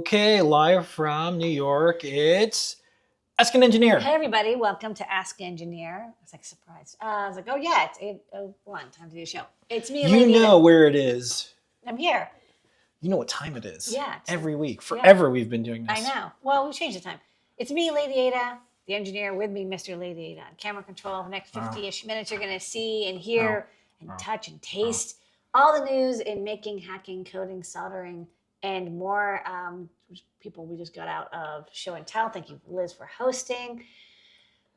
Okay, live from New York, it's Ask an Engineer. Hey everybody, welcome to Ask Engineer. I was like surprised. I was like, oh yeah, it's 8:01, time to do a show. It's me, You Ladyada. know where it is. I'm here. You know what time it is. Yeah. Every week. Forever we've been doing this. I know. Well, we changed the time. It's me, Ladyada, the engineer, with me, Mr. Ladyada. Camera control for the next 50-ish minutes. You're going to see and hear and touch and taste all the news in making, hacking, coding, soldering, and more. People we just got out of Show and Tell. Thank you, Liz, for hosting.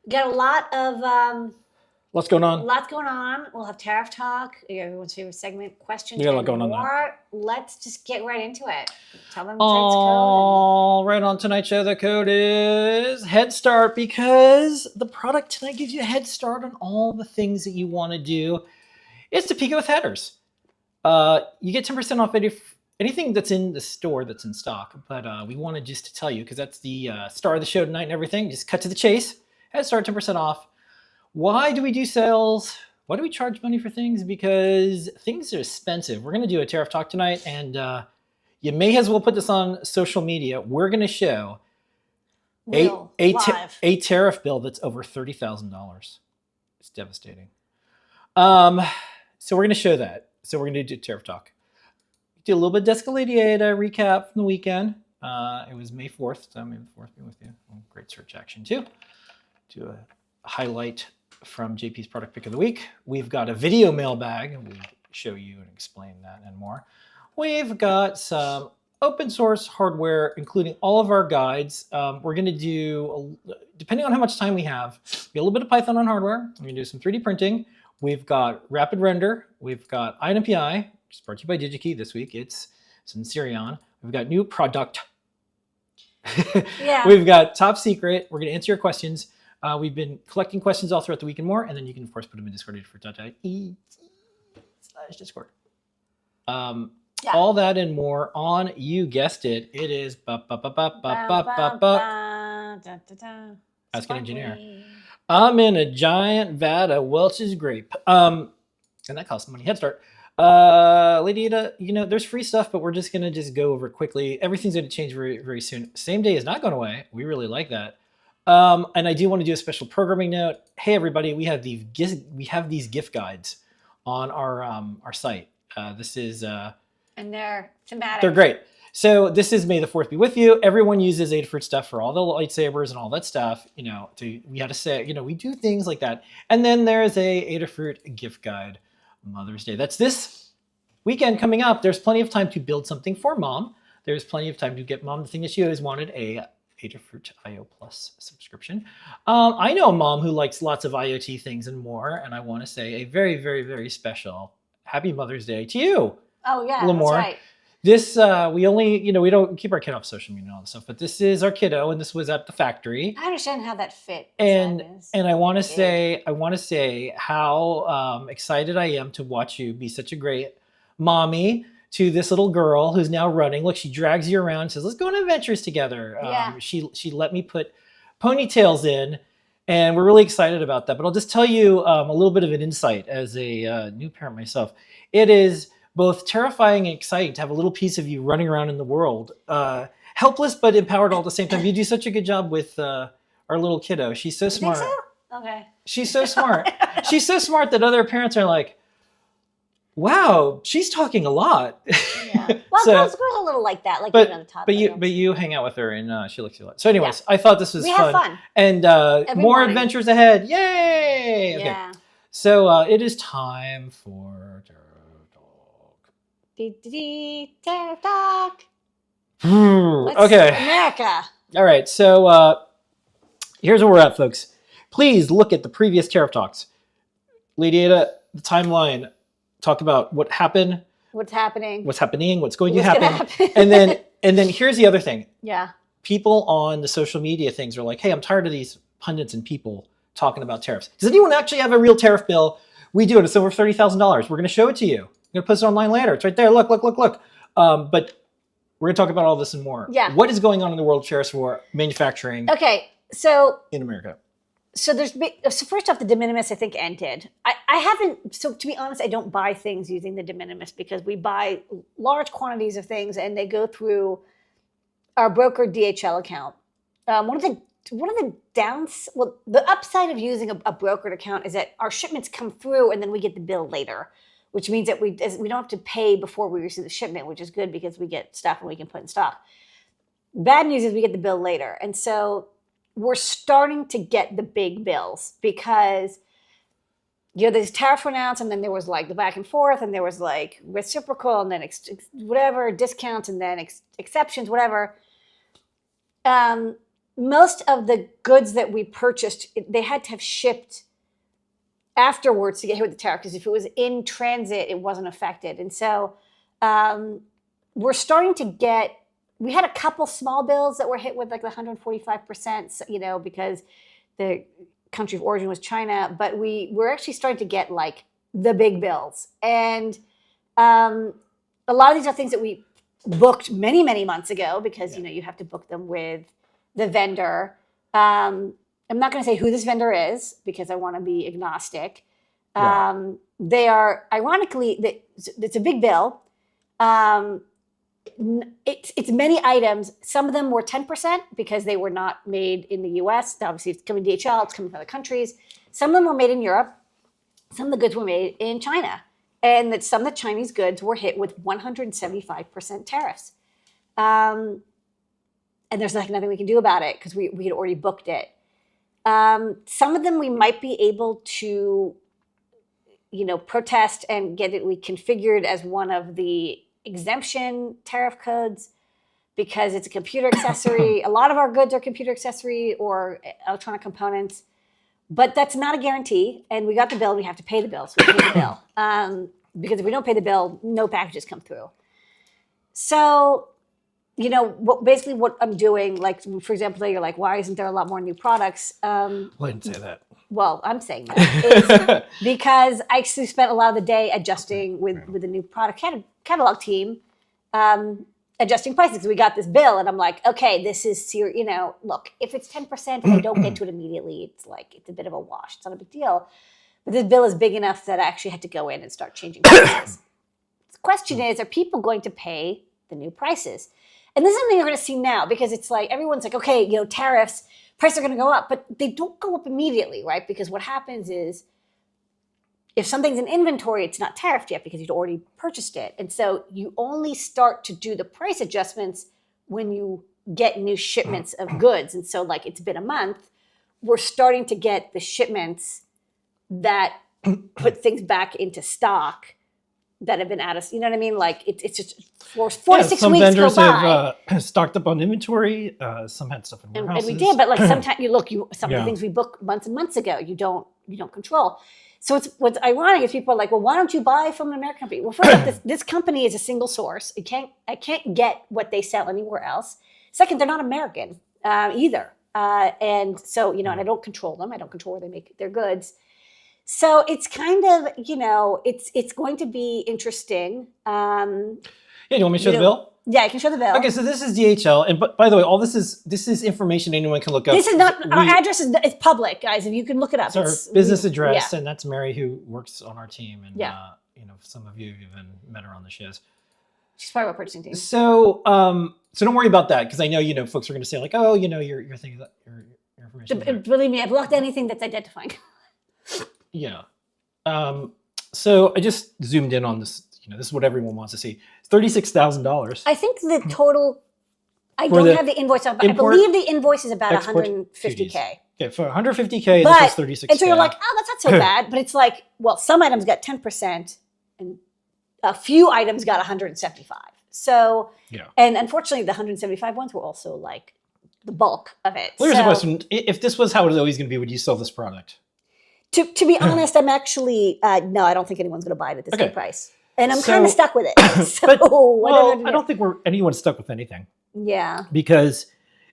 Got a lot of What's going on? Lots going on. We'll have Tariff Talk, everyone's favorite segment, questions, got a lot and going on more. Let's just get right into it. Tell them All right, on tonight's show, the code is Head Start, because the product tonight gives you a head start on all the things that you want to do. It's Topeka with headers. You get 10% off anything that's in the store that's in stock, but we wanted just to tell you, because that's the star of the show tonight and everything, just cut to the chase. Head Start, 10% off. Why do we do sales? Why do we charge money for things? Because things are expensive. We're going to do a tariff talk tonight, and you may as well put this on social media. We're going to show a tariff bill that's over $30,000. It's devastating. So we're going to show that. So we're going to do tariff talk. Do a little bit of Ladyada recap from the weekend. It was May 4th, so May the 4th be with you. Great search action too. Do a highlight from JP's product pick of the week. We've got a video mailbag, and we'll show you and explain that and more. We've got some open source hardware, including all of our guides. We're going to do, depending on how much time we have, a little bit of Python on hardware. We're going to do some 3D printing. We've got rapid render. We've got INMPI, which is brought to you by DigiKey this week. It's Sensirion. We've got new product. We've got top secret. We're going to answer your questions. We've been collecting questions all throughout the week and more, and then you can, of course, put them in Discord for Discord. All that and more on, you guessed it, it is Ask an Engineer. I'm in a giant vat of Welch's grape. And that costs money. Head Start. Ladyada, there's free stuff, but we're just going to go over it quickly. Everything's going to change very, very soon. Same day is not going away. We really like that. And I do want to do a special programming note. Hey, everybody, we have these gift guides on our site. This is... and they're thematic. They're great. So this is May the 4th be with you. Everyone uses Adafruit stuff for all the lightsabers and all that stuff. We had to say, we do things like that. And then there's a Adafruit gift guide, Mother's Day. That's this weekend coming up. There's plenty of time to build something for mom. There's plenty of time to get mom the thing that she always wanted, a Adafruit IO Plus subscription. I know a mom who likes lots of IoT things and more, and I want to say a very, very, very special Happy Mother's Day to you. Oh yeah, that's right. This we don't keep our kid off social media and all this stuff, but this is our kiddo, and this was at the factory. I understand how that fit. And I want to say how excited I am to watch you be such a great mommy to this little girl who's now running. Look, she drags you around and says, let's go on adventures together. She let me put ponytails in, and we're really excited about that. But I'll just tell you a little bit of an insight as a new parent myself. It is both terrifying and exciting to have a little piece of you running around in the world, helpless but empowered all at the same time. You do such a good job with our little kiddo. She's so You think smart. so? Okay. She's so smart. She's so smart that other parents are like, wow, she's talking a lot. Yeah. Well, So- girls are a little like that, like you know, the toddler. But you hang out with her and she likes you a lot. So anyways, I thought this was we fun. have fun. And Every more morning. adventures ahead. Yay! Okay. Yeah. So it is time for Tariff Tariff Talk. Talk. Let's Okay. America. All right. So here's where we're at, folks. Please look at the previous Tariff Talks. Ladyada, the timeline, talk about what happened, What's happening? what's happening, what's going to What's gonna happen. happen? and then here's the other thing. Yeah. People on the social media things are like, hey, I'm tired of these pundits and people talking about tariffs. Does anyone actually have a real tariff bill? We do it. It's over $30,000. We're going to show it to you. We're going to post it online later. It's right there. Look. But we're going to talk about all this and more. Yeah. What is going on in the world of tariffs for manufacturing Okay. So in America? so first off, the de minimis I think ended. I haven't. So to be honest, I don't buy things using the de minimis because we buy large quantities of things and they go through our broker DHL account. The upside of using a brokered account is that our shipments come through and then we get the bill later, which means that we don't have to pay before we receive the shipment, which is good because we get stuff and we can put in stock. Bad news is we get the bill later. And so we're starting to get the big bills because, there's tariff announced and then there was like the back and forth and there was like reciprocal and then whatever, discounts and then exceptions, whatever. Most of the goods that we purchased, they had to have shipped afterwards to get hit with the tariff because if it was in transit, it wasn't affected. And so we're starting to get, we had a couple small bills that were hit with like the 145%, because the country of origin was China, but we're actually starting to get like the big bills. And a lot of these are things that we booked many, many months ago because, you have to book them with the vendor. I'm not going to say who this vendor is because I want to be agnostic. Yeah. They are, ironically, it's a big bill. It's many items. Some of them were 10% because they were not made in the US. Obviously, it's coming DHL, it's coming from other countries. Some of them were made in Europe. Some of the goods were made in China. And that some of the Chinese goods were hit with 175% tariffs. And there's like nothing we can do about it because we had already booked it. Some of them we might be able to, protest and get it reconfigured as one of the exemption tariff codes because it's a computer accessory. A lot of our goods are computer accessory or electronic components, but that's not a guarantee. And we got the bill, we have to pay the bill. So we pay the bill. Because if we don't pay the bill, no packages come through. So, basically what I'm doing, like, for example, you're like, why isn't there a lot more new products? Well, I didn't say that. Well, I'm saying that. It's because I actually spent a lot of the day adjusting with the new product catalog team, adjusting prices. We got this bill and I'm like, okay, this is serious. Look, if it's 10% and I don't get to it immediately, it's a bit of a wash. It's not a big deal. But this bill is big enough that I actually had to go in and start changing prices. The question is, are people going to pay the new prices? And this is something you're going to see now because it's like, everyone's like, okay, tariffs, prices are going to go up, but they don't go up immediately, right? Because what happens is if something's in inventory, it's not tariffed yet because you'd already purchased it. And so you only start to do the price adjustments when you get new shipments of goods. And so like it's been a month, we're starting to get the shipments that put things back into stock that have been out of, you know what I mean? Like it's just four to 6 some weeks vendors go by. have stocked up on inventory. Some had stuff in And warehouses. we did, but like sometimes some of Yeah. the things we booked months and months ago, you don't control. So what's ironic is people are like, well, why don't you buy from an American company? Well, first off, this company is a single source. I can't get what they sell anywhere else. Second, they're not American either. And so, and I don't control them. I don't control where they make their goods. So it's kind of, it's going to be interesting. Yeah, do you want me to show the bill? Yeah, I can show the bill. Okay, so this is DHL, and by the way, all this is information anyone can look up. This is not our address is it's public, guys. If you can look it up, It's our business address, and that's Mary who works on our team, and some of you have even met her on the shows. She's part of our purchasing team. So, so don't worry about that because I know folks are going to say like, oh, you're thinking that you're information there. Believe me, I've blocked anything that's identifying. Yeah. So I just zoomed in on this. This is what everyone wants to see. It's $36,000. I think the total. I For don't the have the invoice up, but I import- believe the invoice is about export 150K. Okay, for 150K, But this is 36K. and so you're like, oh, that's not so bad. But it's like, well, some items got 10%, and a few items got 175. So, Yeah. And unfortunately, the 175 ones were also like the bulk of it. Well, here's So, a question: if this was how it was always going to be, would you sell this product? To be honest, I'm actually no, I don't think anyone's going to buy it at this good price, and I'm So- kind of stuck with it. So But, I don't know what to I do. don't think anyone's stuck with anything. Yeah. Because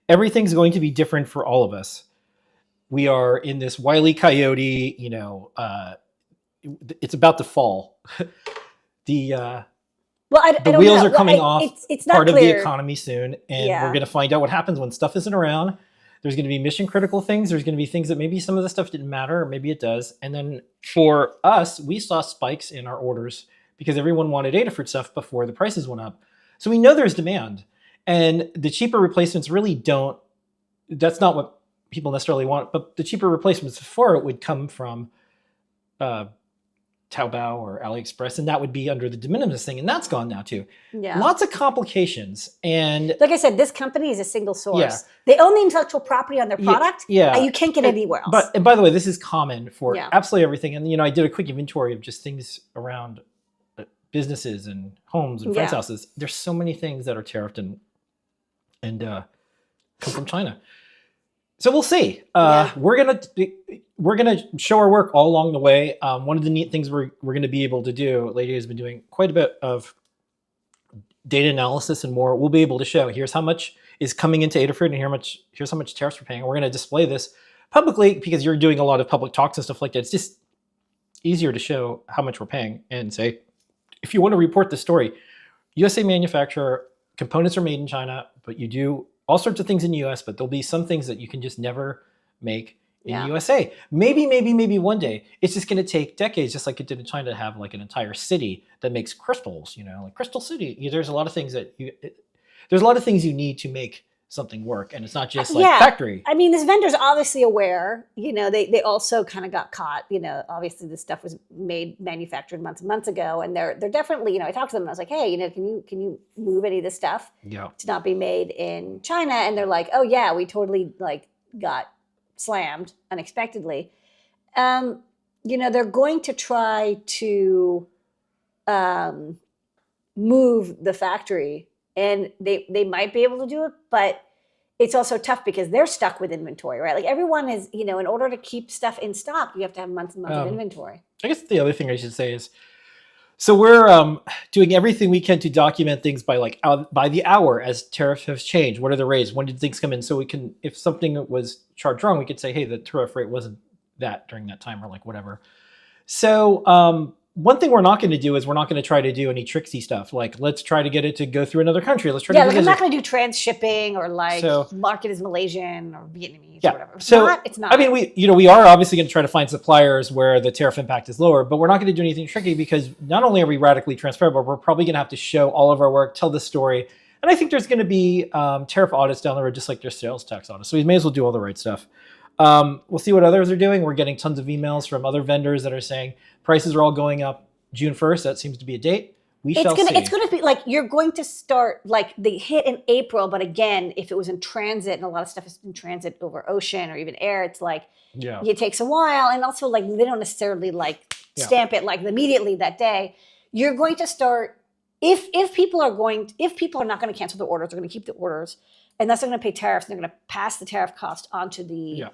everything's going to be different for all of us. We are in this Wile E. Coyote, it's about to fall. Well, I The don't wheels know. are coming Well, off It's not part clear. of the economy soon, and Yeah. we're going to find out what happens when stuff isn't around. There's going to be mission critical things. There's going to be things that maybe some of the stuff didn't matter, or maybe it does. And then for us, we saw spikes in our orders because everyone wanted Adafruit stuff before the prices went up. So we know there's demand. And the cheaper replacements really don't, that's not what people necessarily want, but the cheaper replacements for it would come from Taobao or AliExpress, and that would be under the de minimis thing, and that's gone now too. Yeah. Lots of complications, and Like I said, this company is a single source. Yeah. They own the intellectual property on their product. yeah. And you can't get it anywhere else. And by the way, this is common for Yeah. absolutely everything. And I did a quick inventory of just things around businesses and homes and friends' Yeah. houses. There's so many things that are tariffed and come from China. So we'll see. Yeah. We're gonna show our work all along the way. One of the neat things we're gonna be able to do. Lady has been doing quite a bit of data analysis and more. We'll be able to show here's how much is coming into Adafruit, and here's how much tariffs we're paying. And we're gonna display this publicly because you're doing a lot of public talks and stuff like that. It's just easier to show how much we're paying and say, if you want to report the story, USA manufacturer, components are made in China, but you do all sorts of things in the US, but there'll be some things that you can just never make in the USA. Maybe one day. It's just going to take decades, just like it did in China, to have like an entire city that makes crystals, like Crystal City. There's a lot of things there's a lot of things you need to make something work, and it's not just like factory. I mean, this vendor's obviously aware. They also kind of got caught. Obviously this stuff was manufactured months and months ago, and they're definitely. I talked to them and I was like, hey, can you move any of this stuff to not be made in China? And they're like, oh yeah, we totally got slammed unexpectedly. They're going to try to move the factory, and they might be able to do it, but it's also tough because they're stuck with inventory, right? Like everyone is, in order to keep stuff in stock, you have to have months and months of inventory. I guess the other thing I should say is, so we're doing everything we can to document things by the hour as tariffs have changed. What are the rates? When did things come in? So we can, if something was charged wrong, we could say, hey, the tariff rate wasn't that during that time, or whatever. So one thing we're not going to do is we're not going to try to do any tricksy stuff. Like, let's try to get it to go through another country. Let's try to I'm not going to do transshipping or mark it as Malaysian or Vietnamese or whatever. It's not. I mean, we are obviously going to try to find suppliers where the tariff impact is lower, but we're not going to do anything tricky because not only are we radically transparent, but we're probably going to have to show all of our work, tell the story. And I think there's going to be tariff audits down the road, just like there's sales tax audits. So we may as well do all the right stuff. We'll see what others are doing. We're getting tons of emails from other vendors that are saying prices are all going up June 1st. That seems to be a date. It's going to be you're going to start they hit in April, but again, if it was in transit, and a lot of stuff is in transit over ocean or even air, it's it takes a while, and also they don't necessarily stamp it immediately that day. You're going to start if people are not going to cancel the orders, they're going to keep the orders, and that's not going to pay tariffs. And they're going to pass the tariff cost onto the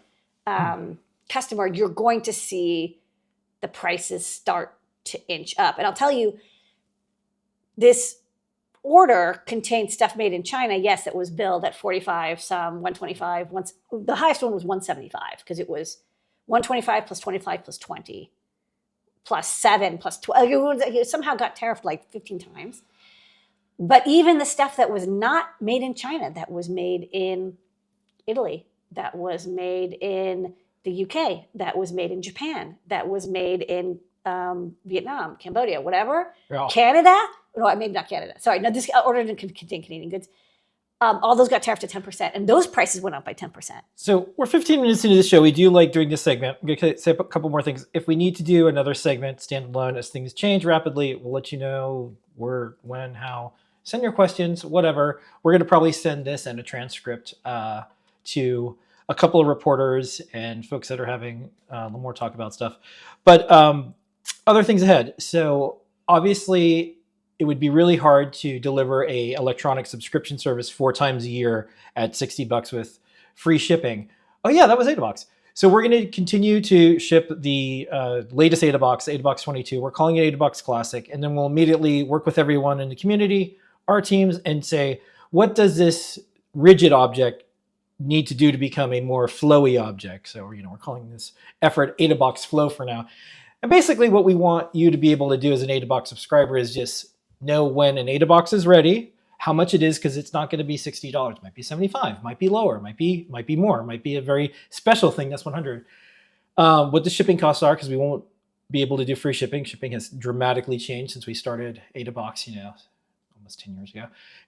customer. You're going to see the prices start to inch up. And I'll tell you, this order contained stuff made in China. Yes, it was billed at 45, some 125. The highest one was 175 because it was 125 plus 25 plus 20 plus 7 plus 12. It somehow got tariffed 15 times. But even the stuff that was not made in China, that was made in Italy, that was made in the UK, that was made in Japan, that was made in Vietnam, Cambodia, whatever. Canada? No, maybe not Canada. Sorry, no, this order didn't contain Canadian goods. all those got tariffed to 10%, and those prices went up by 10%. So we're 15 minutes into the show. We do like during this segment, I'm going to say a couple more things. If we need to do another segment standalone as things change rapidly, we'll let you know where, when, how. Send your questions, whatever. We're going to probably send this and a transcript to a couple of reporters and folks that are having a little more talk about stuff. But other things ahead. So obviously, it would be really hard to deliver a electronic subscription service 4 times a year at $60 with free shipping. Oh yeah, that was AdaBox. So we're going to continue to ship the latest AdaBox 22. We're calling it AdaBox Classic, and then we'll immediately work with everyone in the community, our teams, and say, what does this rigid object need to do to become a more flowy object? So we're calling this effort AdaBox Flow for now. And basically what we want you to be able to do as an AdaBox subscriber is just know when an AdaBox is ready, how much it is, because it's not going to be $60. It might be $75, might be lower, might be more, might be a very special thing that's $100. What the shipping costs are, because we won't be able to do free shipping. Shipping has dramatically changed since we started AdaBox, almost 10 years ago.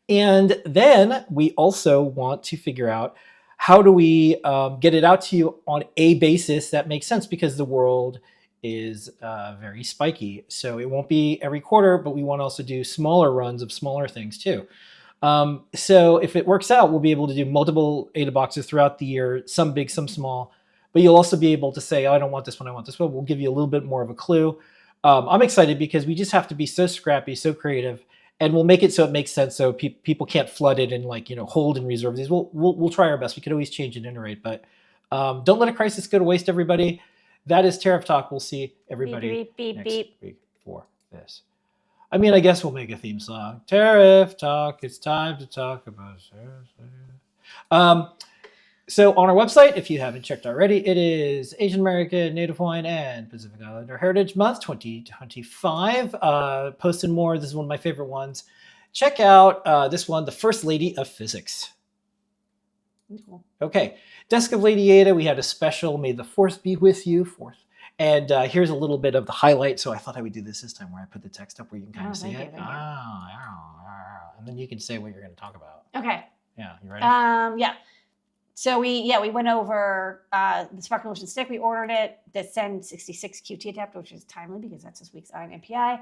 And then we also want to figure out how do we get it out to you on a basis that makes sense, because the world is very spiky. So it won't be every quarter, but we want to also do smaller runs of smaller things too. So if it works out, we'll be able to do multiple AdaBoxes throughout the year, some big, some small, but you'll also be able to say, oh, I don't want this one, I want this one. We'll give you a little bit more of a clue. I'm excited because we just have to be so scrappy, so creative, and we'll make it so it makes sense so people can't flood it and hold and reserve these. We'll try our best. We could always change and iterate, but don't let a crisis go to waste, everybody. That is Tariff Talk. We'll see everybody next week for this. I mean, I guess we'll make a theme song. Tariff Talk. It's time to talk about tariffs. So on our website, if you haven't checked already, it is Asian American, Native Hawaiian, and Pacific Islander Heritage Month 2025. Posting more. This is one of my favorite ones. Check out this one, the First Lady of Physics. Cool. Okay. Desk of Ladyada, we had a special, May the 4th be with you, 4th. And here's a little bit of the highlight. So I thought I would do this time where I put the text up where you can kind of see it. And then you can say what you're going to talk about. Okay. Yeah, you ready? Yeah. So we went over the Sparkling Motion Stick. We ordered it. The Send 66 QT adapter, which is timely because that's this week's INPI.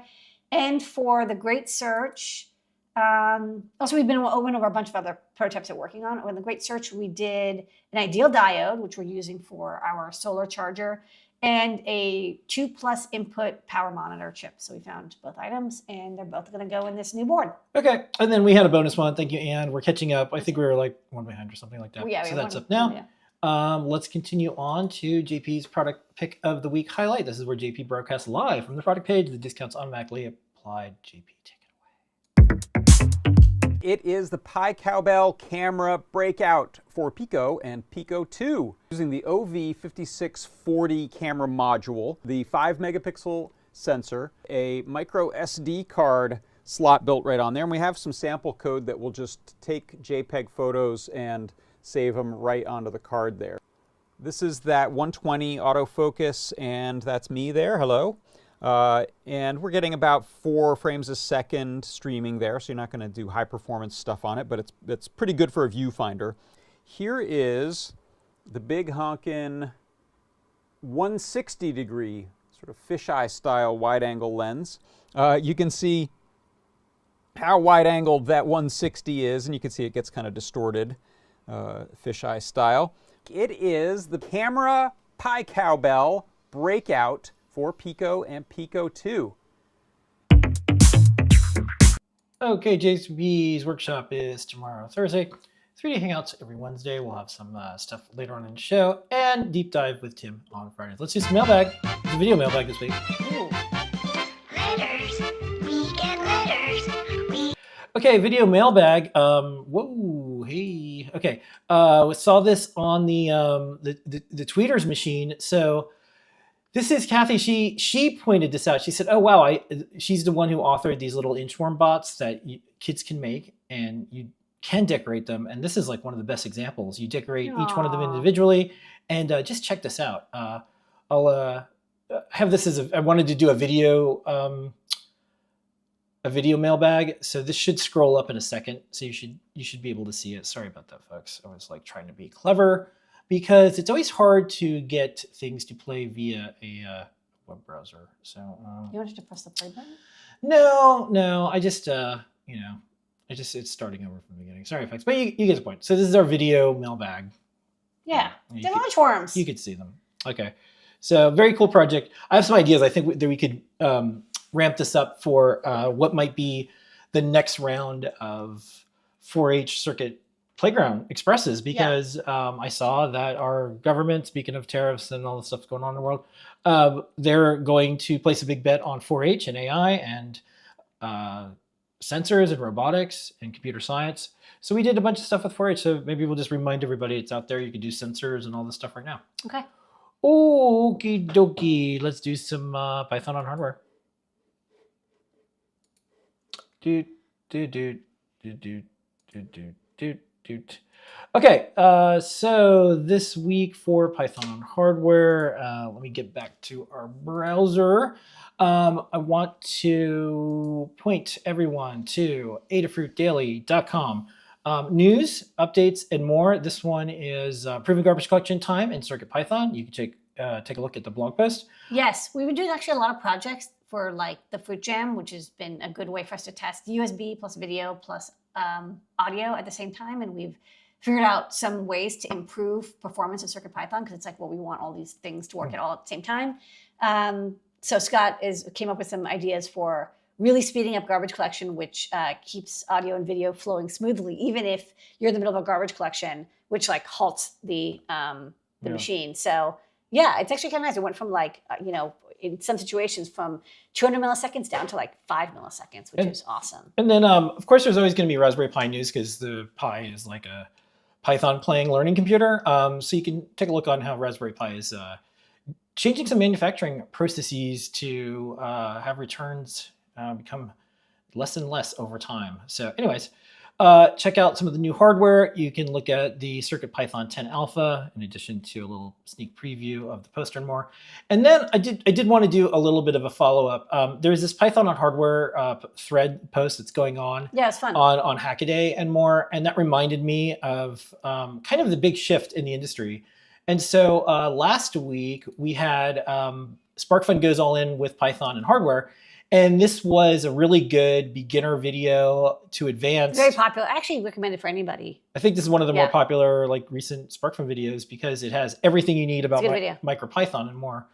And for the Great Search, also we went over a bunch of other prototypes that we're working on. With the Great Search, we did an ideal diode, which we're using for our solar charger, and a 2+ input power monitor chip. So we found both items, and they're both going to go in this new board. Okay. And then we had a bonus one. Thank you, Anne. We're catching up. I think we were like one behind or something like that. Yeah, so that's up now. Yeah. Let's continue on to JP's product pick of the week highlight. This is where JP broadcasts live from the product page. The discounts automatically applied. JP, take it away. It is the Pi Cowbell camera breakout for Pico and Pico 2. Using the OV5640 camera module, the 5 megapixel sensor, a micro SD card slot built right on there, and we have some sample code that will just take JPEG photos and save them right onto the card there. This is that 120 autofocus, and that's me there, hello. And we're getting about 4 frames a second streaming there, so you're not going to do high performance stuff on it, but it's pretty good for a viewfinder. Here is the big honkin' 160 degree, sort of fisheye style wide angle lens. You can see how wide angled that 160 is, and you can see it gets kind of distorted, fisheye style. It is the camera Pi Cowbell breakout for Pico and Pico 2. Okay, JP's workshop is tomorrow, Thursday. 3D Hangouts every Wednesday. We'll have some stuff later on in the show, and deep dive with Tim on Fridays. Let's do some mailbag. The video mailbag this week. Ooh. Letters. We get letters. Okay, video mailbag. Whoa, hey. Okay, we saw this on the tweeters machine. So this is Kathy. She pointed this out. She said, "Oh wow, she's the one who authored these little inchworm bots that kids can make, and you can decorate them. And this is like one of the best examples. You decorate each one of them individually, and just check this out. I'll have this as I wanted to do a video a video mailbag. So this should scroll up in a second. So you should be able to see it. Sorry about that, folks. I was like trying to be clever because it's always hard to get things to play via a web browser. So You wanted to press the play button? no, I just it's starting over from the beginning. Sorry, folks, but you get the point. So this is our video mailbag. Yeah. You The could- launch worms. You could see them. Okay. So very cool project. I have some ideas. I think that we could ramp this up for what might be the next round of 4-H circuit playground expresses, because I saw that our government, speaking of tariffs and all the stuff going on in the world, they're going to place a big bet on 4-H and AI and sensors and robotics and computer science. So we did a bunch of stuff with 4-H. So maybe we'll just remind everybody it's out there. You can do sensors and all this stuff right now. Okay. Okie dokie. Let's do some Python on hardware. Doot, doot, doot, doot, doot, doot, doot, doot, doot. Okay, so this week for Python on hardware, let me get back to our browser. I want to point everyone to adafruitdaily.com. News, updates, and more. This one is Proving Garbage Collection Time in CircuitPython. You can take a look at the blog post. Yes, we've been doing actually a lot of projects for like the Fruit Jam, which has been a good way for us to test USB plus video plus audio at the same time. And we've figured out some ways to improve performance of CircuitPython, because it's like, well, we want all these things to work at all at the same time. So Scott came up with some ideas for really speeding up garbage collection, which keeps audio and video flowing smoothly, even if you're in the middle of a garbage collection, which like halts the machine. So yeah, it's actually kind of nice. It went from like, in some situations from 200 milliseconds down to like 5 milliseconds, which is awesome. And then, of course, there's always going to be Raspberry Pi news, because the Pi is like a Python playing learning computer. So you can take a look on how Raspberry Pi is changing some manufacturing processes to have returns become less and less over time. So anyways, check out some of the new hardware. You can look at the CircuitPython 10 Alpha, in addition to a little sneak preview of the poster and more. And then I did want to do a little bit of a follow-up. There's this Python on hardware thread post that's going on. Yeah, it's fun. On Hackaday and more. And that reminded me of kind of the big shift in the industry. And so last week we had SparkFun goes all in with Python and hardware. And this was a really good beginner video to advanced. Very popular. I actually recommend it for anybody. I think this is one of the more popular like recent SparkFun videos, because it has everything you need about MicroPython and more.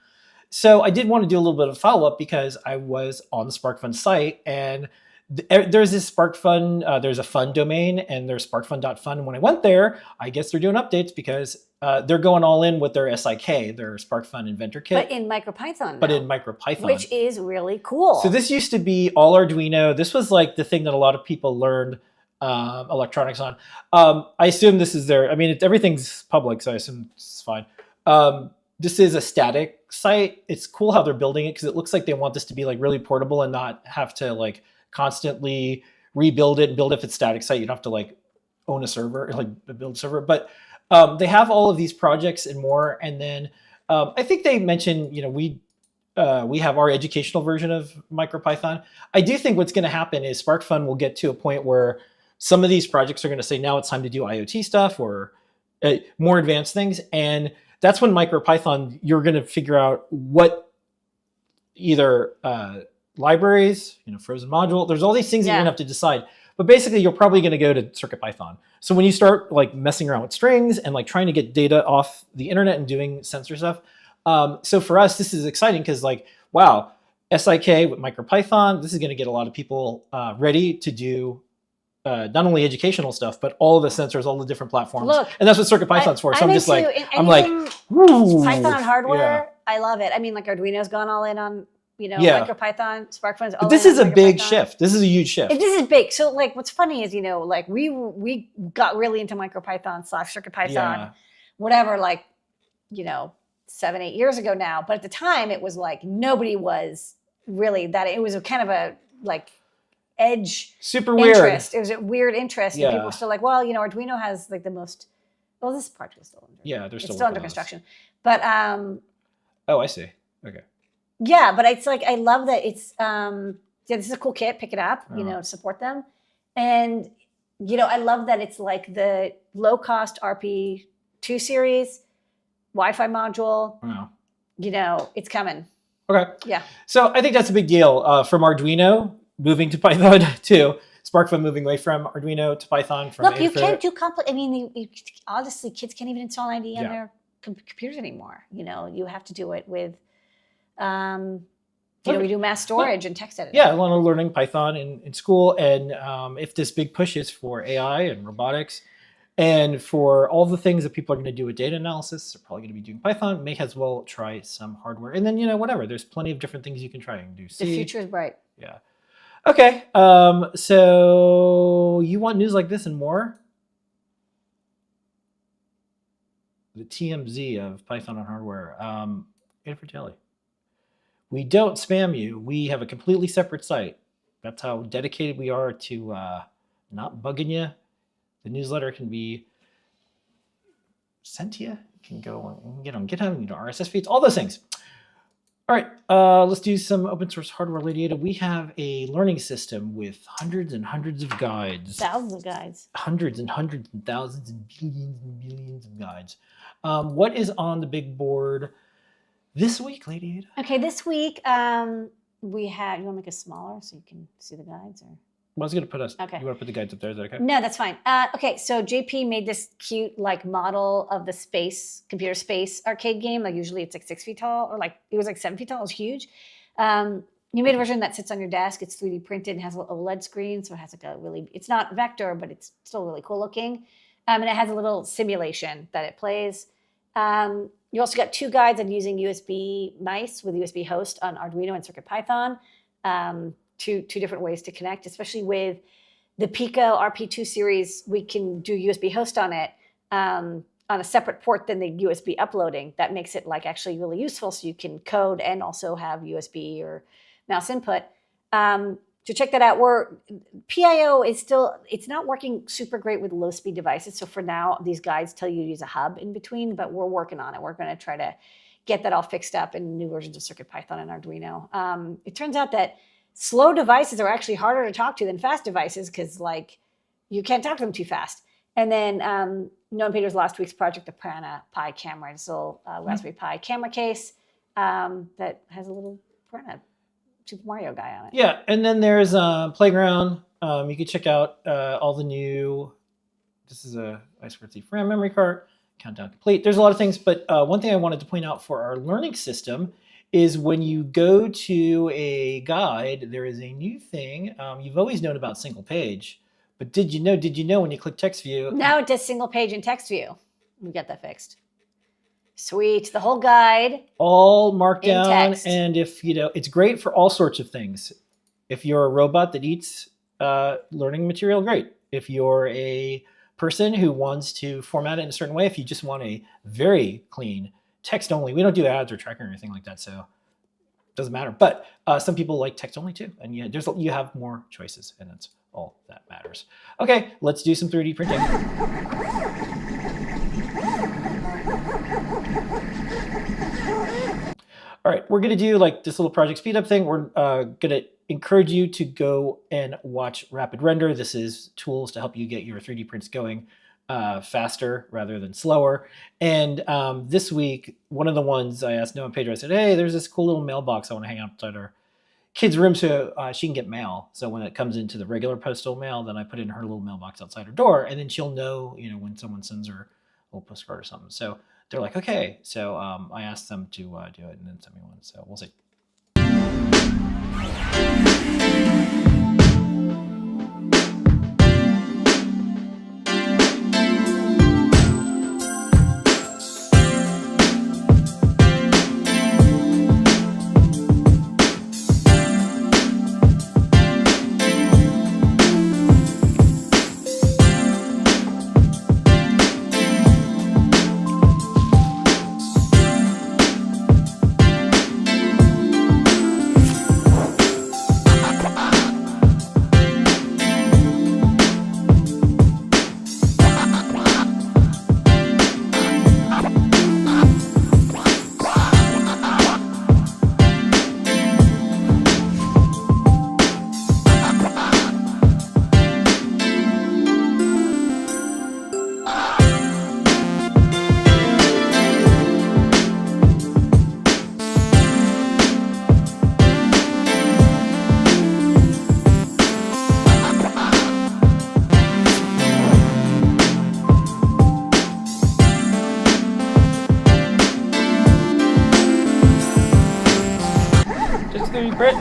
So I did want to do a little bit of follow-up, because I was on the SparkFun site, and there's this SparkFun, there's a fun domain, and there's sparkfun.fun. And when I went there, I guess they're doing updates, because they're going all in with their SIK, their SparkFun Inventor Kit. But in MicroPython. But in MicroPython. Which is really cool. So this used to be all Arduino. This was like the thing that a lot of people learned electronics on. I assume this is their, everything's public, so I assume it's fine. This is a static site. It's cool how they're building it, because it looks like they want this to be like really portable and not have to like constantly rebuild it and build. If it's static site, you don't have to like own a server, like build a server. But they have all of these projects and more. And then I think they mentioned, we have our educational version of MicroPython. I do think what's going to happen is SparkFun will get to a point where some of these projects are going to say, now it's time to do IoT stuff or more advanced things. And that's when MicroPython, you're going to figure out what either libraries, frozen module, there's all these things that you're going to have to decide. But basically, you're probably going to go to CircuitPython. So when you start like messing around with strings and like trying to get data off the internet and doing sensor stuff, so for us, this is exciting, because like, wow, SIK with MicroPython, this is going to get a lot of people ready to do not only educational stuff, but all the sensors, all the different platforms. Look, and that's what CircuitPython's for. So I'm just like, woo, Python on hardware. I love it. Like Arduino's gone all in on MicroPython, SparkFun's all in. But this is a big shift. This is a huge shift. This is big. So like, what's funny is like we got really into MicroPython / CircuitPython, whatever, like 7-8 years ago now. But at the time, it was like nobody was really that. It was a kind of a like edge super weird interest. It was a weird interest, and people were still like, well, Arduino has like the most. Well, this project is still under. They're still under construction, but oh, I see. Okay. Yeah, but it's like I love that it's yeah, this is a cool kit. Pick it up, support them. And, I love that it's like the low cost RP2 series, Wi-Fi module. Wow. It's coming. Okay. Yeah. So I think that's a big deal from Arduino moving to Python to SparkFun moving away from Arduino to Python. From Look, you Adafruit. can't do complex. I mean, honestly, kids can't even install an IDE on Yeah. their computers anymore. You have to do it with, Okay. we do mass storage and text editing. Yeah, I want to learning Python in school, and if this big push is for AI and robotics, and for all the things that people are going to do with data analysis, they're probably going to be doing Python. May as well try some hardware, and then whatever. There's plenty of different things you can try. You can do C. The future is bright. Yeah. Okay. So you want news like this and more? The TMZ of Python on hardware. Adafruit Daily. We don't spam you. We have a completely separate site. That's how dedicated we are to not bugging you. The newsletter can be sent to you. You can go and get on GitHub, RSS feeds, all those things. All right, let's do some open source hardware. Ladyada, we have a learning system with hundreds and hundreds of guides. Thousands of guides. Hundreds and hundreds and thousands and billions of guides. What is on the big board this week, Ladyada? Okay, this week we have. You want to make it smaller so you can see the guides, or? I was going to put us. Okay. You want to put the guides up there? Is that okay? No, that's fine. Okay, so JP made this cute model of the computer space arcade game. Like usually it's like 6 feet tall, or it was like 7 feet tall. It was huge. You made a version that sits on your desk. It's 3D printed and has an OLED screen, so it has it's not vector, but it's still really cool looking. And it has a little simulation that it plays. You also got 2 guides on using USB mice with USB host on Arduino and CircuitPython. Two different ways to connect, especially with the Pico RP2 series. We can do USB host on it on a separate port than the USB uploading. That makes it actually really useful, so you can code and also have USB or mouse input. So check that out. PIO is it's not working super great with low speed devices. So for now, these guides tell you to use a hub in between, but we're working on it. We're going to try to get that all fixed up in new versions of CircuitPython and Arduino. It turns out that slow devices are actually harder to talk to than fast devices because you can't talk to them too fast. And then Noah Peter's last week's project, the Piranha Pi camera, this little Raspberry Pi camera case that has a little Piranha Super Mario guy on it. Yeah, and then there's Playground. You can check out all the new. This is a I2C RAM memory card. Countdown complete. There's a lot of things, but one thing I wanted to point out for our learning system is when you go to a guide, there is a new thing. You've always known about single page, but did you know when you click text view? Now it does single page and text view. We got that fixed. Sweet. The whole guide. All marked in down. text. And if, it's great for all sorts of things. If you're a robot that eats learning material, great. If you're a person who wants to format it in a certain way, if you just want a very clean text only, we don't do ads or tracking or anything like that, so it doesn't matter. But some people like text only too, and you have more choices, and that's all that matters. Okay, let's do some 3D printing. All right, we're gonna do this little project speed up thing. We're gonna encourage you to go and watch Rapid Render. This is tools to help you get your 3D prints going faster rather than slower. And this week, one of the ones I asked Noah and Pedro, I said, hey, there's this cool little mailbox I want to hang outside our kid's room so she can get mail. So when it comes into the regular postal mail, then I put it in her little mailbox outside her door, and then she'll know, when someone sends her a little postcard or something. So they're like, okay. So I asked them to do it and then send me one. So we'll see. Hey, Brett.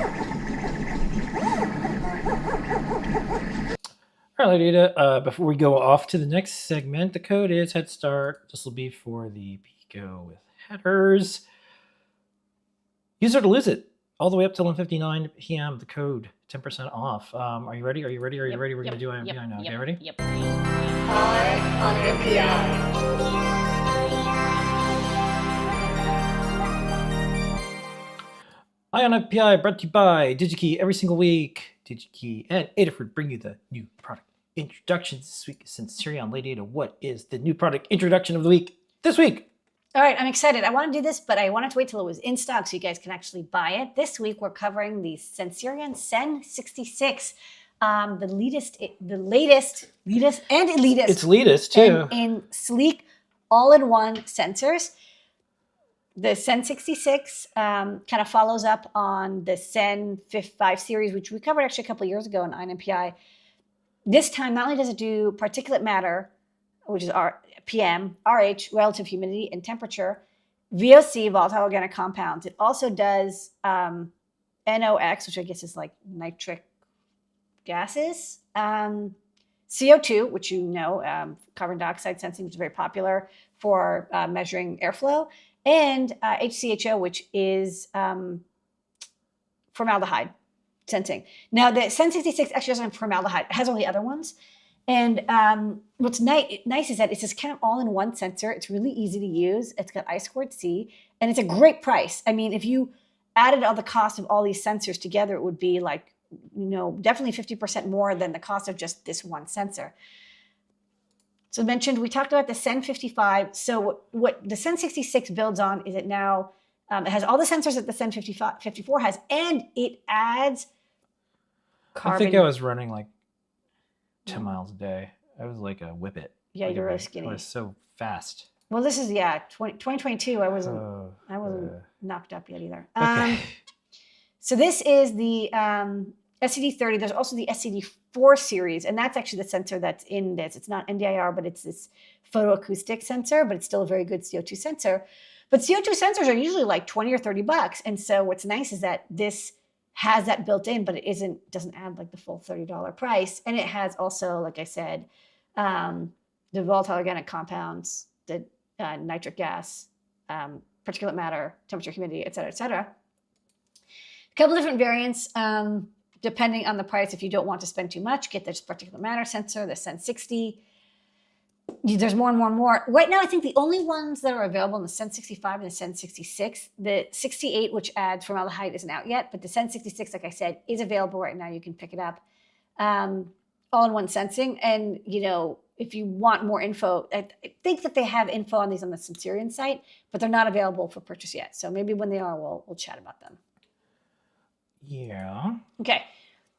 All right, Ladyada, before we go off to the next segment, the code is Head Start. This will be for the Pico with headers. Use it or lose it. All the way up till 1:59 p.m. The code 10% off. Are you ready? Are you ready? Are you ready? We're gonna do IMPI now. Okay, ready? Yep. Eye on IPI brought to you by DigiKey every single week. DigiKey and Adafruit bring you the new product introductions this week. Since Sirion Ladyada, what is the new product introduction of the week this week? All right, I'm excited. I want to do this, but I wanted to wait till it was in stock so you guys can actually buy it. This week, we're covering the Sensorion Sen 66, the latest and elitist. It's elitist too. In sleek, all-in-one sensors. The Sen 66 kind of follows up on the Sen 5 series, which we covered actually a couple of years ago in INPI. This time, not only does it do particulate matter, which is PM, RH, relative humidity and temperature, VOC, volatile organic compounds. It also does NOx, which I guess is like nitric gases, CO2, which you know, carbon dioxide sensing, which is very popular for measuring airflow, and HCHO, which is formaldehyde sensing. Now, the Sen 66 actually doesn't have formaldehyde. It has all the other ones. And what's nice is that it's just kind of all-in-one sensor. It's really easy to use. It's got I²C, and it's a great price. I mean, if you added all the cost of all these sensors together, it would be like, definitely 50% more than the cost of just this one sensor. So mentioned, we talked about the Sen 55. So what the Sen 66 builds on is it now, it has all the sensors that the Sen 54 has, and it adds carbon. I think I was running like 10 miles a day. I was like a whippet. Yeah, like you're really skinny. I was so fast. Well, this is 2022. I wasn't knocked up yet either. Okay. So this is the SCD30. There's also the SCD4 series, and that's actually the sensor that's in this. It's not NDIR, but it's this photoacoustic sensor, but it's still a very good CO2 sensor. But CO2 sensors are usually like 20 or 30 bucks. And so what's nice is that this has that built in, but it doesn't add like the full $30 price. And it has also, like I said, the volatile organic compounds, the nitric gas, particulate matter, temperature, humidity, et cetera, et cetera. A couple different variants, depending on the price. If you don't want to spend too much, get this particulate matter sensor, the Sen 60. There's more and more and more. Right now, I think the only ones that are available in the Sen 65 and the Sen 66, the 68, which adds formaldehyde, isn't out yet, but the Sen 66, like I said, is available right now. You can pick it up. All-in-one sensing. And, if you want more info, I think that they have info on these on the Sensorion site, but they're not available for purchase yet. So maybe when they are, we'll chat about them. Yeah. Okay.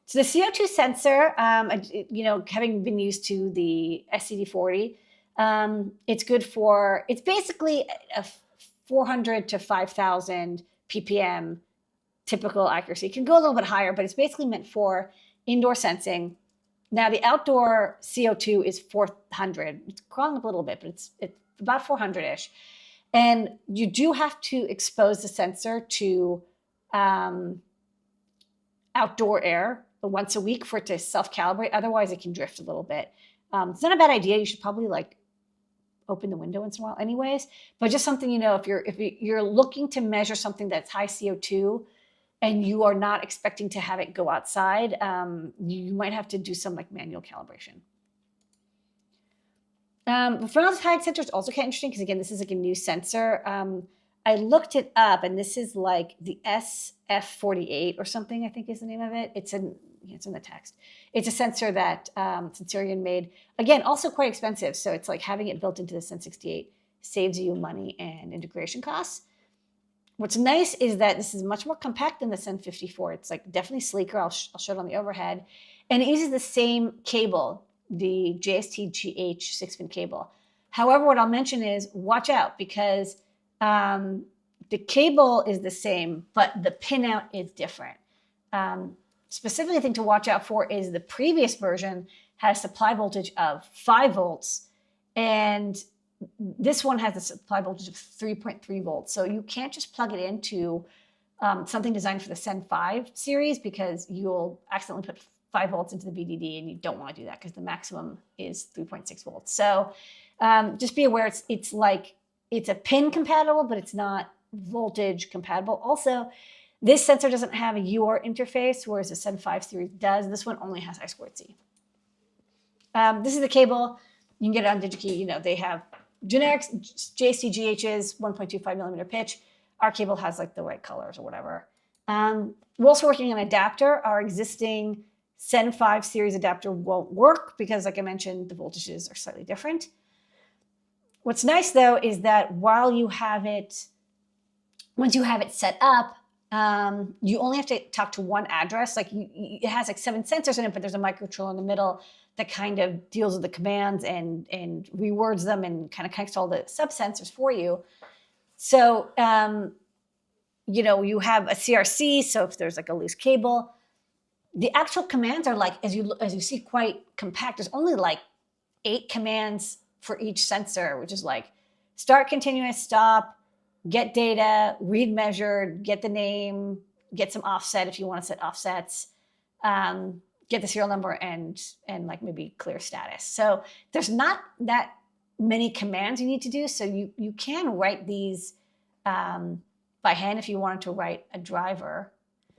So the CO2 sensor, having been used to the SCD40, it's basically a 400 to 5,000 ppm typical accuracy. It can go a little bit higher, but it's basically meant for indoor sensing. Now the outdoor CO2 is 400. It's crawling up a little bit, but it's about 400-ish. And you do have to expose the sensor to outdoor air once a week for it to self-calibrate. Otherwise, it can drift a little bit. It's not a bad idea. You should probably open the window once in a while anyways. But just something, if you're looking to measure something that's high CO2 and you are not expecting to have it go outside, you might have to do some manual calibration. The formaldehyde sensor is also kind of interesting because, again, this is a new sensor. I looked it up, and this is the SF48 or something, I think is the name of it. It's in the text. It's a sensor that Sensorion made. Again, also quite expensive. So it's like having it built into the Sen 68 saves you money and integration costs. What's nice is that this is much more compact than the Sen 54. It's definitely sleeker. I'll show it on the overhead. And it uses the same cable, the JST-GH 6-pin cable. However, what I'll mention is watch out because the cable is the same, but the pinout is different. Specifically, the thing to watch out for is the previous version had a supply voltage of 5 volts, and this one has a supply voltage of 3.3 volts. So you can't just plug it into something designed for the Sen 5 series because you'll accidentally put 5 volts into the VDD and you don't want to do that because the maximum is 3.6 volts. So just be aware it's like it's a pin compatible, but it's not voltage compatible. Also, this sensor doesn't have a UART interface, whereas the Sen 5 series does. This one only has I2C. This is the cable. You can get it on DigiKey. They have generic JCGHs, 1.25 millimeter pitch. Our cable has like the right colors or whatever. We're also working on an adapter. Our existing Sen 5 series adapter won't work because, like I mentioned, the voltages are slightly different. What's nice though is that once you have it set up, you only have to talk to one address. Like it has like 7 sensors in it, but there's a microcontroller in the middle that kind of deals with the commands and rewords them and kind of connects all the sub sensors for you. So, you have a CRC. So if there's like a loose cable, the actual commands are like, as you see, quite compact. There's only like 8 commands for each sensor, which is like start continuous, stop, get data, read measured, get the name, get some offset if you want to set offsets, get the serial number and like maybe clear status. So there's not that many commands you need to do. So you can write these by hand if you wanted to write a driver.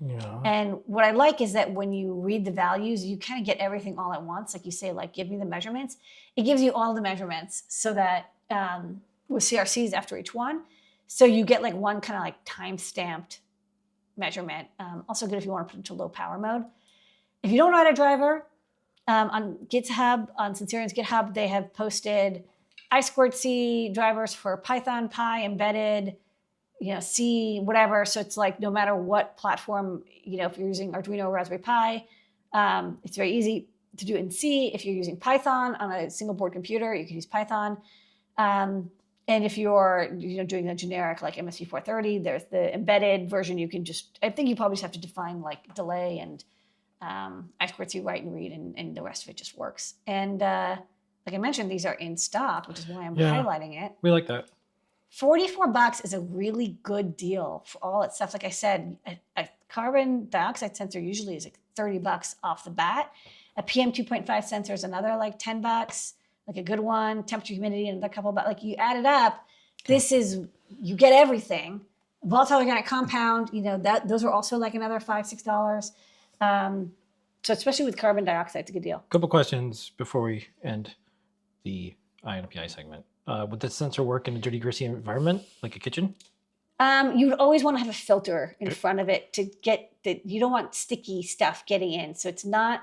Yeah. And what I like is that when you read the values, you kind of get everything all at once. Like you say, like, give me the measurements. It gives you all the measurements so that with CRCs after each one. So you get like one kind of like time-stamped measurement. Also good if you want to put it into low power mode. If you don't write a driver, on GitHub, on Sensorian's GitHub, they have posted I2C drivers for Python, Pi, embedded, C, whatever. So it's like no matter what platform, if you're using Arduino or Raspberry Pi, it's very easy to do it in C. If you're using Python on a single board computer, you can use Python. And if you're doing a generic like MSP 430, there's the embedded version. I think you probably just have to define like delay and I2C write and read, and the rest of it just works. And like I mentioned, these are in stock, which is why I'm highlighting it. We like that. $44 is a really good deal for all that stuff. Like I said, a carbon dioxide sensor usually is like $30 off the bat. A PM 2.5 sensor is another like $10, like a good one. Temperature, humidity, another couple. But like you add it up, you get everything. Volatile organic compound, those are also like another $5-6. So especially with carbon dioxide, it's a good deal. Couple questions before we end the INPI segment. Would the sensor work in a dirty, greasy environment, like a kitchen? You'd always want to have a filter in front of it to get you don't want sticky stuff getting in. So it's not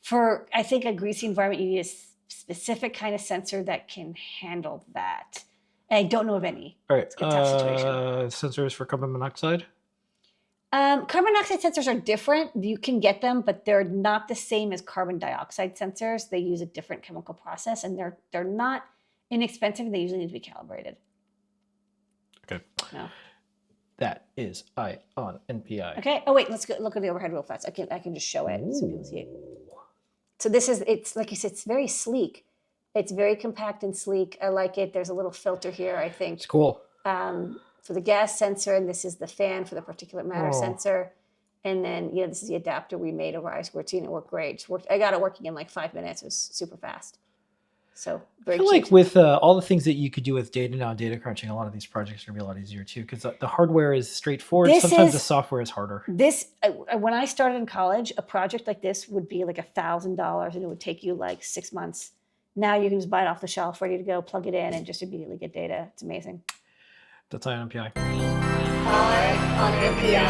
for, I think, a greasy environment, you need a specific kind of sensor that can handle that. And I don't know of any. All right. It's a tough situation. Sensors for carbon monoxide? Carbon monoxide sensors are different. You can get them, but they're not the same as carbon dioxide sensors. They use a different chemical process, and they're not inexpensive. They usually need to be calibrated. Okay. No. That is I on NPI. Okay. Oh wait, let's go look at the overhead real fast. I can just show it so people see it. So it's like you said, it's very sleek. It's very compact and sleek. I like it. There's a little filter here, I think. It's cool. For the gas sensor, and this is the fan for the particulate matter sensor. And then, this is the adapter we made over I2C, and it worked great. I got it working in like 5 minutes. It was super fast. So very I feel cute. like with all the things that you could do with data crunching, a lot of these projects are going to be a lot easier too, because the hardware is straightforward. Sometimes the software is harder. When I started in college, a project like this would be like $1,000, and it would take you like 6 months. Now you can just buy it off the shelf, ready to go, plug it in, and just immediately get data. It's amazing. That's INPI. On NPI.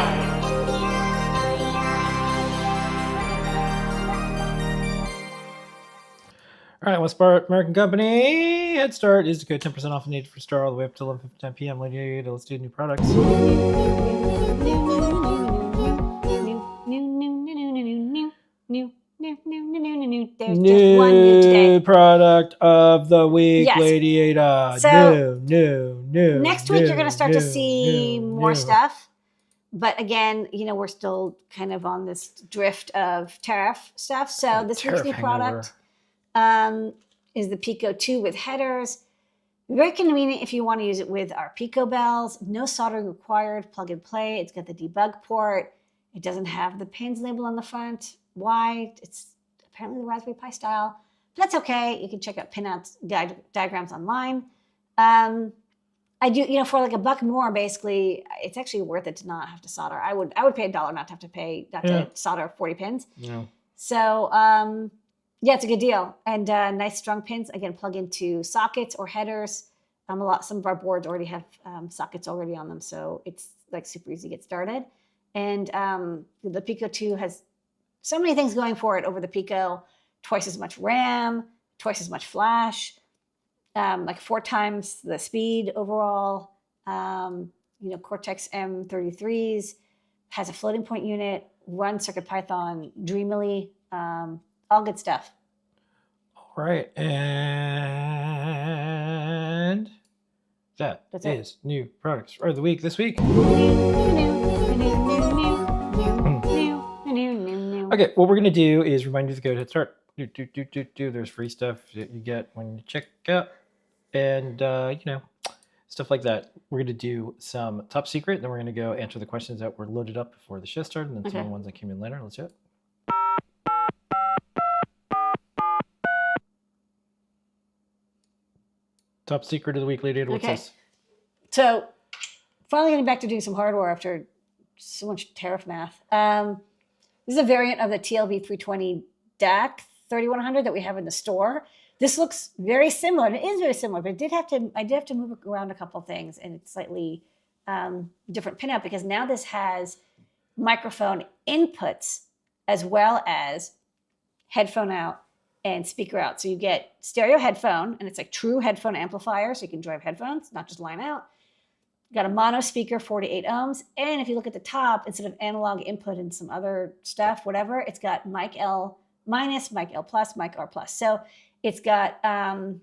All right, Westport American Company. Head Start is to go 10% off needed for Star all the way up to 11:10 p.m. Ladyada, let's do new products. There's just one new today. Product of the week, Yes. Ladyada. So, new. Next week, you're going to start to see more stuff. But again, we're still kind of on this drift of tariff stuff. So this week's new product is the Pico 2 with headers. Very convenient if you want to use it with our Pico bells. No soldering required, plug and play. It's got the debug port. It doesn't have the pins label on the front. Why? It's apparently the Raspberry Pi style. But that's okay. You can check out pinouts diagrams online. I do, for like $1 more, basically, it's actually worth it to not have to solder. I would pay $1 not to have to solder 40 pins. Yeah. So yeah, it's a good deal. And nice strong pins. Again, plug into sockets or headers. Some of our boards already have sockets already on them, so it's like super easy to get started. And the Pico 2 has so many things going for it over the Pico. Twice as much RAM, twice as much flash, like 4 times the speed overall. Cortex M33s, has a floating point unit, runs CircuitPython dreamily, all good stuff. All right, and that's is new products for the week this week. Okay, what we're gonna do is remind you to go to start. There's free stuff that you get when you check out, and stuff like that. We're gonna do some top secret, then we're gonna go answer the questions that were loaded up before the show started, and then some of the ones that came in later. Let's do it. Top secret of the week, Lady. What's this? So, finally getting back to doing some hardware after so much tariff math. This is a variant of the TLV320 DAC 3100 that we have in the store. This looks very similar, and it is very similar, but I did have to move around a couple of things, and it's slightly different pinout because now this has microphone inputs as well as headphone out and speaker out. So you get stereo headphone, and it's like true headphone amplifier, so you can drive headphones, not just line out. You got a mono speaker, 4 to 8 ohms, and if you look at the top, instead of analog input and some other stuff, whatever, it's got mic L minus, mic L plus, mic R plus. So it's got L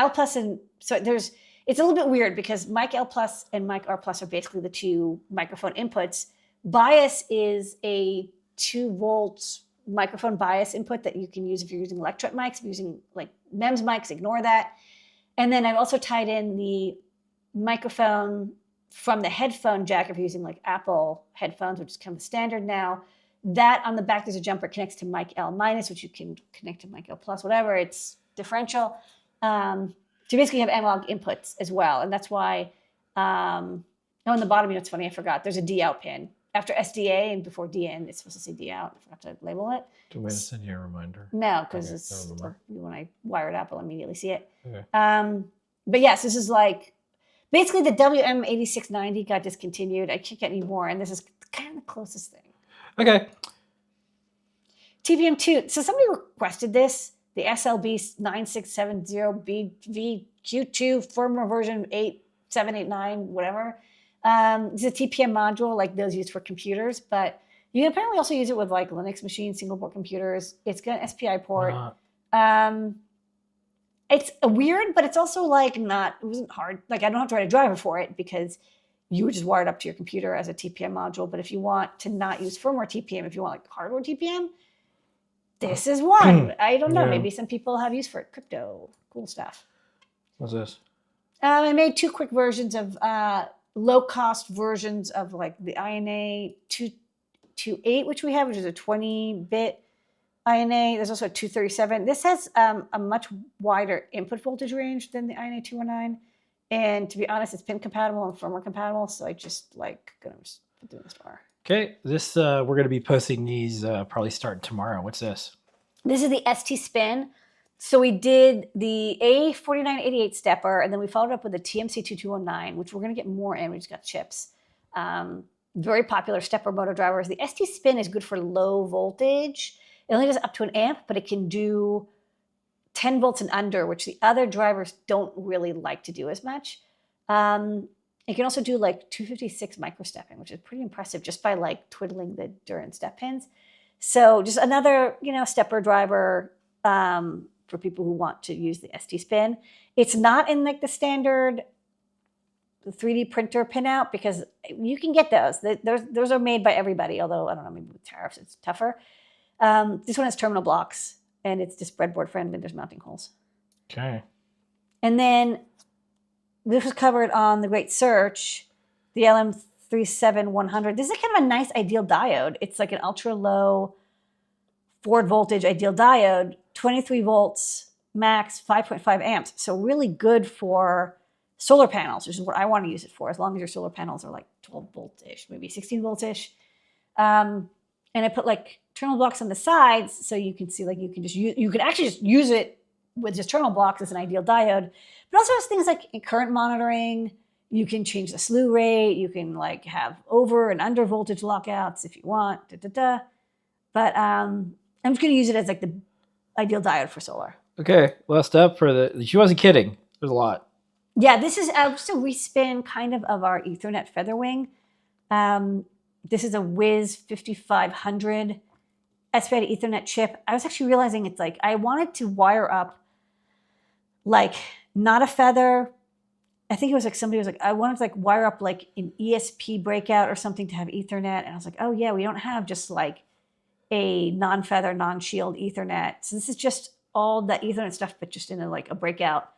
plus, and so it's a little bit weird because mic L plus and mic R plus are basically the 2 microphone inputs. Bias is a 2 volts microphone bias input that you can use if you're using electret mics. If you're using like MEMS mics, ignore that. And then I've also tied in the microphone from the headphone jack if you're using like Apple headphones, which is kind of standard now. That on the back, there's a jumper connects to mic L minus, which you can connect to mic L plus, whatever. It's differential. So basically you have analog inputs as well. And that's why, on the bottom, it's funny, I forgot. There's a D out pin. After SDA and before DN, it's supposed to say D out. I forgot to label it. Do we send you a reminder? No, because when I wire it up, I'll immediately see it. Okay. But yes, this is like, basically the WM8690 got discontinued. I can't get any more, and this is kind of the closest thing. Okay. TPM2. So somebody requested this, the SLB9670BVQ2 firmware version 8789, whatever. It's a TPM module like those used for computers, but you can apparently also use it with like Linux machines, single board computers. It's got an SPI port. It's weird, but it's also like it wasn't hard. Like I don't have to write a driver for it because you would just wire it up to your computer as a TPM module. But if you want to not use firmware TPM, if you want like hardware TPM, this is one. I don't know. Yeah. Maybe some people have use for it. Crypto, cool stuff. What's this? I made 2 quick versions of low-cost versions of like the INA 228, which we have, which is a 20-bit INA. There's also a 237. This has a much wider input voltage range than the INA 219. And to be honest, it's pin compatible and firmware compatible. So I just gonna just put it in the store. Okay, this we're gonna be posting these probably starting tomorrow. What's this? This is the ST Spin. So we did the A4988 stepper, and then we followed up with the TMC2209, which we're going to get more in. We just got chips. Very popular stepper motor drivers. The ST Spin is good for low voltage. It only does up to an amp, but it can do 10 volts and under, which the other drivers don't really like to do as much. It can also do like 256 microstepping, which is pretty impressive just by like twiddling the Durant step pins. So just another, stepper driver for people who want to use the ST Spin. It's not in like the standard 3D printer pinout because you can get those. Those are made by everybody, although I don't know, maybe with tariffs it's tougher. This one has terminal blocks and it's just breadboard friendly. There's mounting holes. Okay. And then this was covered on the Great Search, the LM37100. This is kind of a nice ideal diode. It's like an ultra low forward voltage ideal diode, 23 volts max, 5.5 amps. So really good for solar panels, which is what I want to use it for, as long as your solar panels are like 12 volt-ish, maybe 16 volts-ish. And I put like terminal blocks on the sides so you can see, like, you can actually just use it with just terminal blocks as an ideal diode. But also has things like current monitoring. You can change the slew rate. You can like have over and under voltage lockouts if you want. But I'm just going to use it as like the ideal diode for solar. Okay, last up she wasn't kidding. There's a lot. Yeah, this is just a respin kind of our Ethernet Featherwing. This is a Wiz 5500 SPI to Ethernet chip. I was actually realizing it's like I wanted to wire up like not a feather. I think it was like somebody was like, I wanted to like wire up like an ESP breakout or something to have Ethernet. And I was like, oh yeah, we don't have just like a non-feather, non-shield Ethernet. So this is just all that Ethernet stuff, but just in a breakout.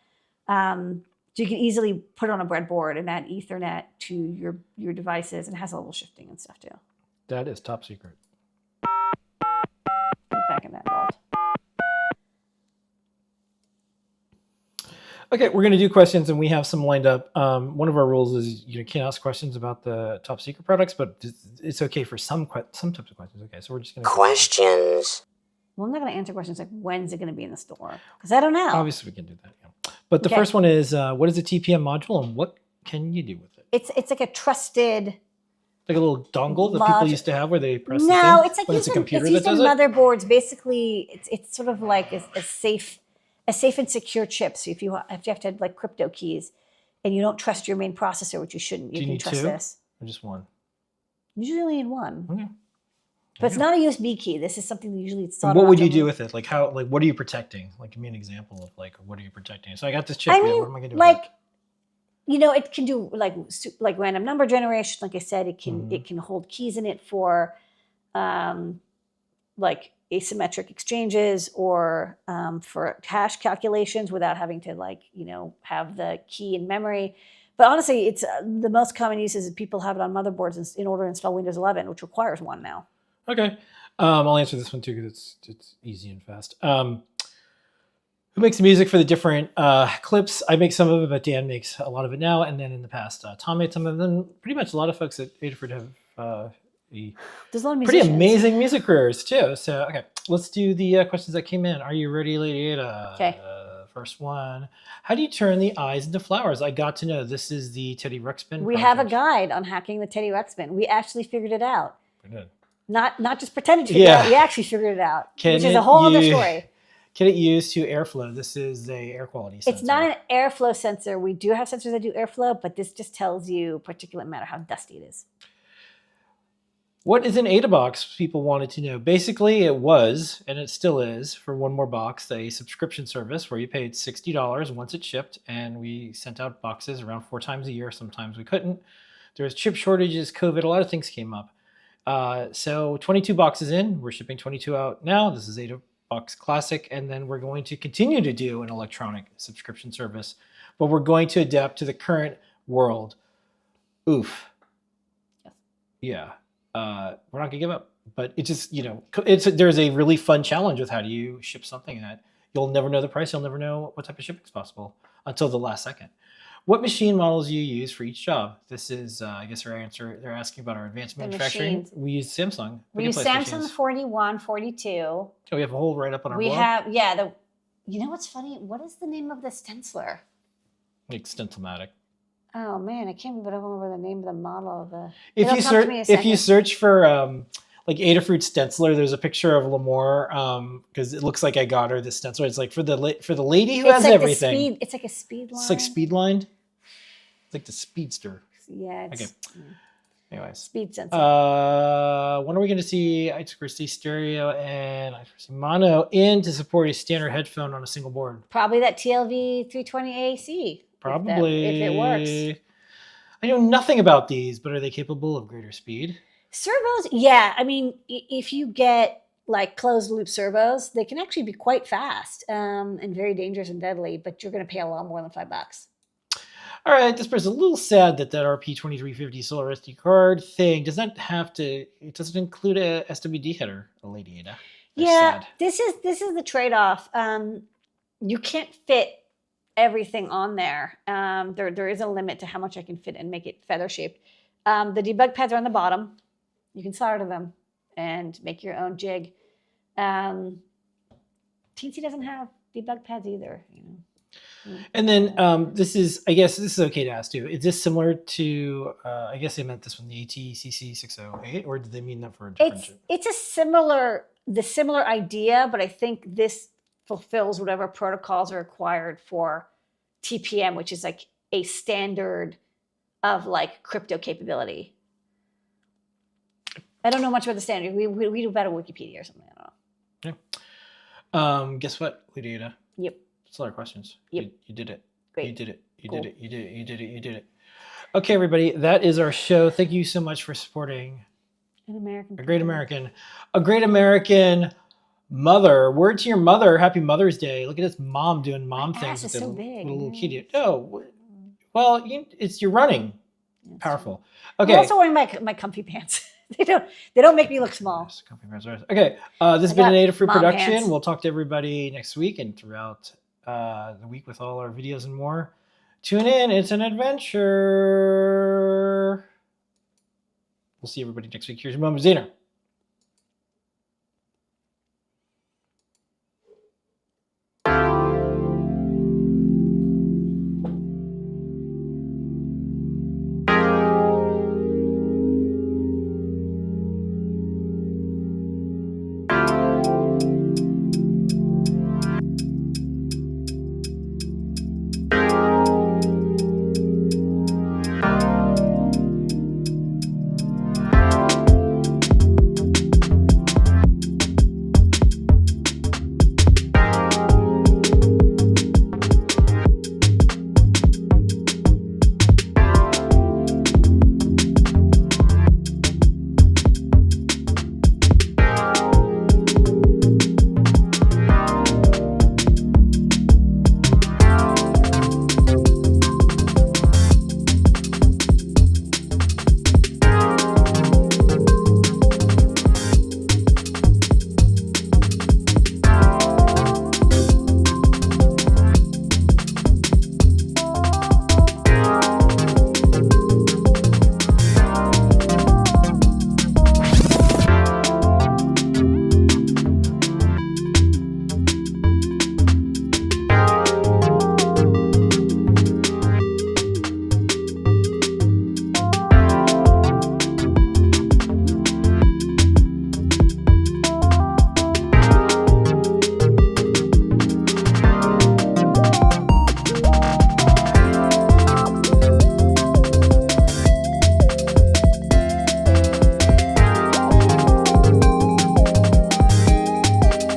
So you can easily put it on a breadboard and add Ethernet to your devices, and it has a little shifting and stuff too. That is top secret. Get back in that vault. Okay, we're going to do questions, and we have some lined up. One of our rules is you can't ask questions about the top secret products, but it's okay for some types of questions. Okay, so we're just going to Questions. Well, I'm not going to answer questions like when's it going to be in the store, because I don't know. Obviously, we can do that. Yeah. But the first one is what is a TPM module, and what can you do with it? It's like a trusted. Like a little dongle that people used to have where they press the No, thing? it's like When used a in, computer it's used that in does it? motherboards. Basically, it's sort of like a safe and secure chip. So if you have to have like crypto keys, and you don't trust your main processor, which you shouldn't, Do you can need trust two? this. Or just one? Usually only need one, Okay. but it's not a USB key. This is something that usually it's. And what would you do with it? Like how? Like what are you protecting? Like give me an example of like what are you protecting? So I got this chip. I here. mean, What am I going to do? like, it can do like random number generation. Like I said, it can hold keys in it for, like asymmetric exchanges or for hash calculations without having to have the key in memory. But honestly, it's the most common use is people have it on motherboards in order to install Windows 11, which requires one now. Okay. I'll answer this one too because it's easy and fast. Who makes the music for the different clips? I make some of it, but Dan makes a lot of it now. And then in the past, Tom made some of them. Pretty much a lot of folks at Adafruit have There's a lot of pretty musicians. amazing music careers too. So, okay, let's do the questions that came in. Are you ready, Ladyada? Okay. First one. How do you turn the eyes into flowers? I got to know this is the Teddy Ruxpin We project. have a guide on hacking the Teddy Ruxpin. We actually figured it out. Good. Not just pretended to figure it out. We actually figured it out, which is a whole other story. Can it use to airflow? This is the air quality sensor. It's not an airflow sensor. We do have sensors that do airflow, but this just tells you particulate matter, how dusty it is. What is an ADA box? People wanted to know. Basically, it was, and it still is, for one more box, a subscription service where you paid $60 once it shipped, and we sent out boxes around 4 times a year. Sometimes we couldn't. There was chip shortages, COVID, a lot of things came up. So 22 boxes in. We're shipping 22 out now. This is ADA Box Classic, and then we're going to continue to do an electronic subscription service, but we're going to adapt to the current world. Oof. Yeah. We're not gonna give up, but it just, there's a really fun challenge with how do you ship something that you'll never know the price. You'll never know what type of shipping is possible until the last second. What machine models do you use for each job? This is, I guess our answer. They're asking about our advanced manufacturing. Machines. We use Samsung. We use Samsung 41, 42. Oh, we have a whole write-up on our We blog. have, you know what's funny? What is the name of the stenciler? Like Stencimatic. Oh man, I can't remember the name of the model of the. If you search for like Adafruit stenciler, there's a picture of Lamore because it looks like I got her this stenciler. It's like for the lady who has like everything. It's like a speed line. It's like speed lined. It's like the speedster. Yeah. Okay. Anyways. Speed sensor. When are we going to see I2C stereo and I2C mono in to support a standard headphone on a single board? Probably that TLV 320 AC. Probably. If it works. I know nothing about these, but are they capable of greater speed? Servos, yeah. I mean, if you get like closed loop servos, they can actually be quite fast and very dangerous and deadly, but you're going to pay a lot more than $5. All right, this person's a little sad that RP2350 solar SD card thing does not have to. It doesn't include a SWD header. A Ladyada. Yeah, this is the trade-off. You can't fit everything on there. There is a limit to how much I can fit and make it feather shaped. The debug pads are on the bottom. You can solder them and make your own jig. Teensy doesn't have debug pads either. You know. And then I guess this is okay to ask too. Is this similar to? I guess they meant this one, the ATCC 608, or did they mean that for a different? It's a similar idea, but I think this fulfills whatever protocols are required for TPM, which is like a standard of like crypto capability. I don't know much about the standard. We do better Wikipedia or something. I don't know. Yeah. Guess what, Ladyada? Yep. That's a lot of questions. Yep. You did it. Great. You did it. You Cool. did it. You did it. You did it. You did it. Okay, everybody. That is our show. Thank you so much for supporting A great American mother. Word to your mother. Happy Mother's Day. Look at this mom doing mom My things ass is with so a big. little kitty. Oh, well, you're running. That's Powerful. I'm Okay. also wearing my comfy pants. they don't make me look small. Okay. This has been an Adafruit mom production. pants. We'll talk to everybody next week and throughout the week with all our videos and more. Tune in. It's an adventure. We'll see everybody next week. Here's your Mom Zena.